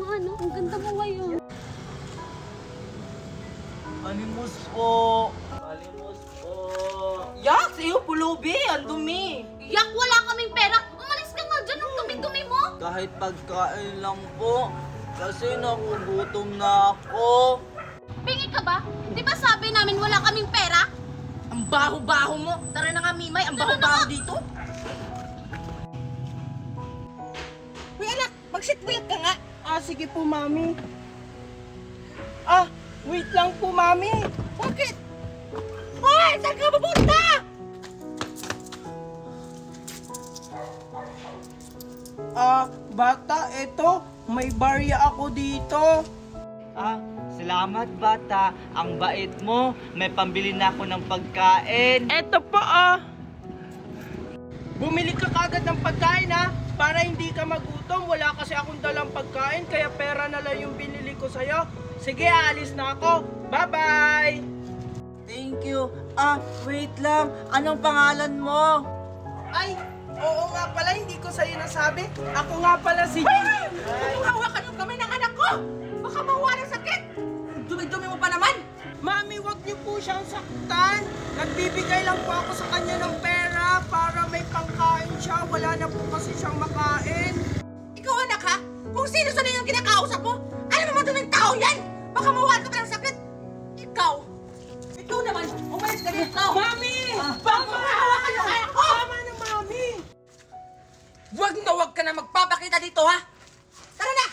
nga, no? Ang ganda mo ngayon. Animus po. Animus po. Yak, sa'yo pulubi. Ang dumi. Yak, wala kaming pera. Umalis ka nga dyan. Ang dumi-dumi mo. Kahit pagkain lang po. Kasi nakugutom na ako. Pingi ka ba? Di ba sabi namin wala kaming pera? Ang baho-baho mo. Tara na nga, Mimay. Ang baho-baho dito. Uy, anak. Mag-sitbilat ka nga. Sige po, Mami. Wait lang po, Mami. Bakit? Hoy! Saan ka pupunta? Bata, eto. May barya ako dito. Salamat bata. Ang bait mo. May pambili na ako ng pagkain. Eto po, Bumili ka kagad ng pagkain, para hindi ka magutom. Wala kasi akong dalang pagkain, kaya pera na lang yung binili ko sa'yo. Sige, alis na ako. Bye-bye! Thank you. Wait lang. Anong pangalan mo? Ay, oo nga pala, hindi ko sa'yo nasabi. Ako nga pala si Jim. Tumawa ka ng kamay ng anak ko. Baka mawa ng sakit. Dumi-dumi mo pa naman. Mami, wag niyo po siyang saktan. Nagbibigay lang po ako sa kanya ng pera para may pangkain siya. Wala na po kasi siyang makain. Ikaw, anak, ha? Kung sino-sino yung kinakausap mo, alam mo duming tao yan. Baka mawa ka ng sakit. Ikaw naman, umalis ka dito. Mami! Pagmamahawa ka ng anak ko. Tama na, Mami! Huwag ka na magpapakita dito, ha? Tara na!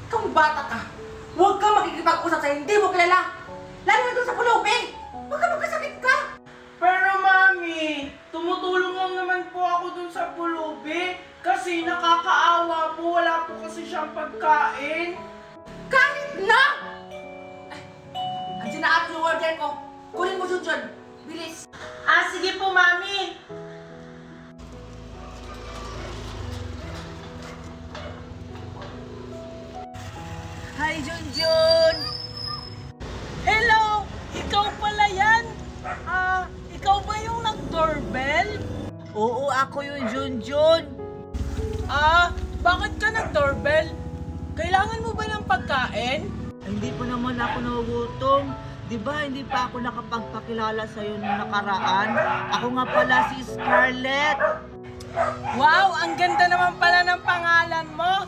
Kung bata ka, huwag ka makikipag-usap sa hindi mo kilala. Lalo na doon sa pulubi. Huwag ka magkasakit ka. Pero Mami, tumutulong lang naman po ako dun sa pulubi kasi nakakaawa po. Wala po kasi siyang pagkain. Kahit na! Andiyan na ako yung order ko. Kunin mo dyan. Bilis. Sige po, Mami. Hi, Junjun! Hello! Ikaw pala yan? Ikaw ba yung nag-doorbell? Oo, ako yung Junjun. Bakit ka nag-doorbell? Kailangan mo ba ng pagkain? Hindi pa naman ako nagugutom. Di ba hindi pa ako nakapagpakilala sa'yo nung nakaraan? Ako nga pala si Scarlett. Wow! Ang ganda naman pala ng pangalan mo!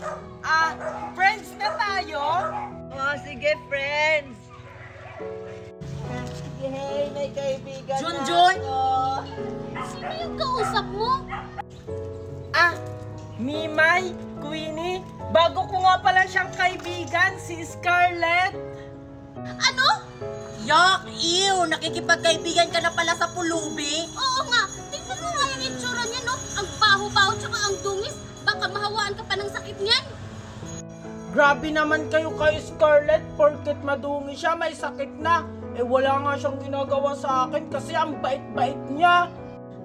Friends na tayo? Sige, friends. Hey, may kaibigan Junjun! na ako. Sino yung kausap mo? Mimay, Queenie, bago ko nga pala siyang kaibigan, si Scarlett. Ano? Yak! Ew! Nakikipagkaibigan ka na pala sa pulubi? Oo nga. Tingnan mo nga yung itsura niya, no? Ang baho-baho tsaka ang dungis. Baka mahawaan ka pa ng sakit niyan. Grabe naman kayo kay Scarlett, porket madumi siya, may sakit na. Wala nga siyang ginagawa sa akin kasi ang bait-bait niya.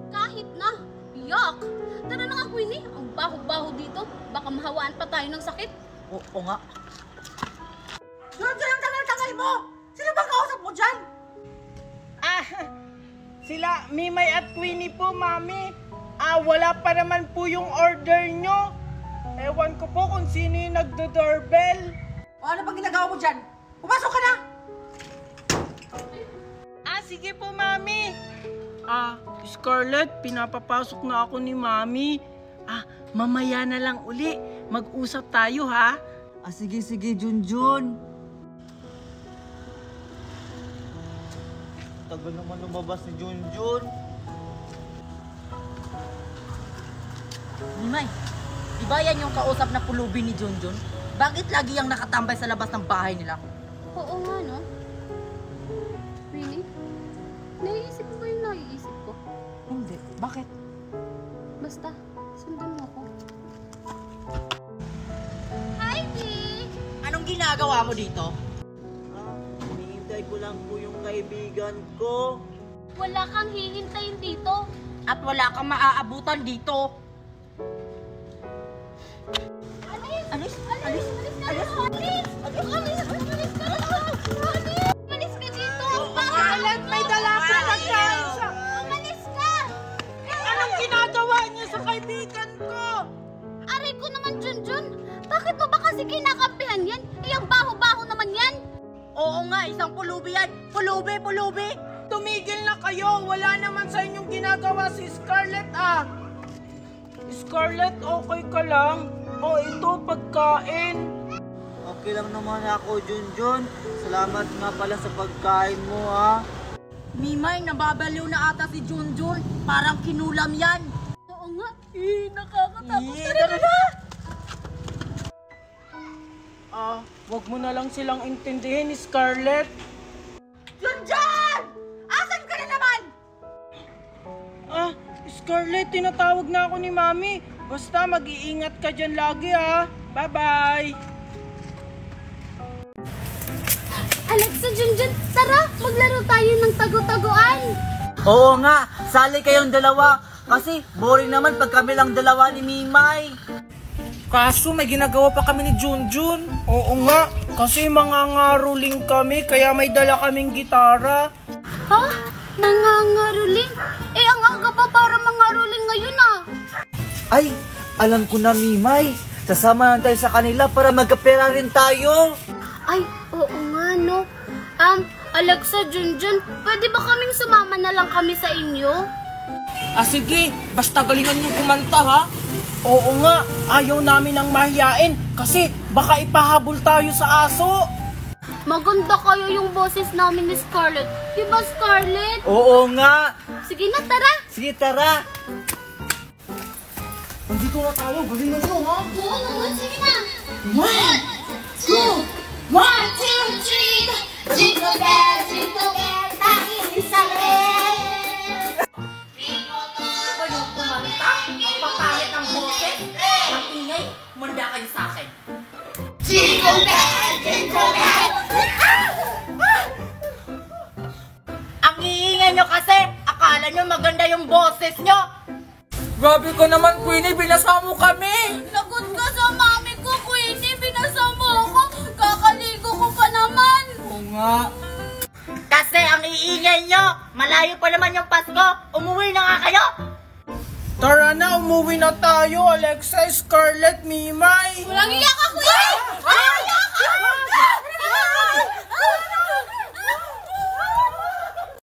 Kahit na. Yak! Tara na nga, Queenie. Ang baho-baho dito. Baka mahawaan pa tayo ng sakit. Oo nga. Junjun, ang tagal-tagal mo! Sino bang kausap mo dyan? Sila Mimay at Queenie po, Mami. Wala pa naman po yung order nyo. Ewan ko po kung sino yung nagdo-doorbell. O ano bang ginagawa mo dyan? Pumasok ka na! Sige po, Mami. Scarlett, pinapapasok na ako ni Mami. Mamaya na lang uli. Mag-usap tayo, ha? Sige, Junjun. Tagal naman lumabas ni Junjun. Mimay, di ba yan yung kausap na pulubi ni Junjun? Bakit lagi yung nakatambay sa labas ng bahay nila? Oo nga, no? Really? Naiisip mo ba yung naiisip ko? Hindi. Bakit? Basta, sundan mo ako. Hi, V! Anong ginagawa mo dito? Hinihintay ko lang po yung kaibigan ko. Wala kang hihintayin dito. At wala kang maaabutan dito. Alis! Alis! Alis! Alis! Alis! Alis! Alis ka na! Alis! Alis ka dito! Scarlett, may dala ko pagkain sa... Umalis ka! Oo nga, isang pulubi yan. Pulubi, pulubi. Tumigil na kayo! Wala naman sa inyong ginagawa si Scarlett ah! Scarlett, okay ka lang? O ito, pagkain. Okay lang naman ako, Junjun. Salamat nga pala sa pagkain mo, ha. Mimay, nababaliw na ata si Junjun. Parang kinulam yan. Oo nga. Nakakatakot. Tara na! Wag mo na lang silang intindihin, Scarlett. Junjun! Asan ka na naman? Scarlett, tinatawag na ako ni Mami. Basta mag-iingat ka dyan lagi ha. Bye-bye! Alexa, Junjun, tara, maglaro tayo ng tago-taguan. Oo nga, sali kayong dalawa. Kasi boring naman pag kami lang dalawa ni Mimay. Kaso may ginagawa pa kami ni Junjun. Oo nga, kasi mangangaruling kami kaya may dala kaming gitara. Ha? Nangangaruling? Eh, ang aga pa para mangaruling ngayon ah. Ay, alam ko na, Mimay. Sasama na tayo sa kanila para magkapera rin tayo. Ay, oo nga no. Alexa, Junjun, pwede ba kaming sumama na lang kami sa inyo? Sige, basta galingan niyo kumanta ha. Oo nga, ayaw namin ng mahiyain kasi baka ipahabol tayo sa aso. Maganda kayo yung boses namin ni Scarlett. Diba, Scarlett? Oo nga. Sige na, tara. Sige, tara. Nandito na tayo, galingan niyo ha. Oo naman, sige na. 1, 2, 1, 2, 3. Jingle bell, tanging isang bell. Kayong kumanta? Ang papayat ng boses? Ang ingay, manda kayo sa akin. Jingle bell, jingle bell. Ang iingay nyo kasi, akala nyo maganda yung boses nyo. Grabe ka naman, Queenie, binasa mo kami. Lagot ka sa mami ko, Queenie. Binasa mo ako. Kakaligo ko pa naman. Oo nga. Kasi ang iingay nyo, malayo pa naman yung Pasko. Umuwi na nga kayo. Tara na, umuwi na tayo, Alexa, Scarlett, Mimay. Walang iyak ako, Queenie! Ay!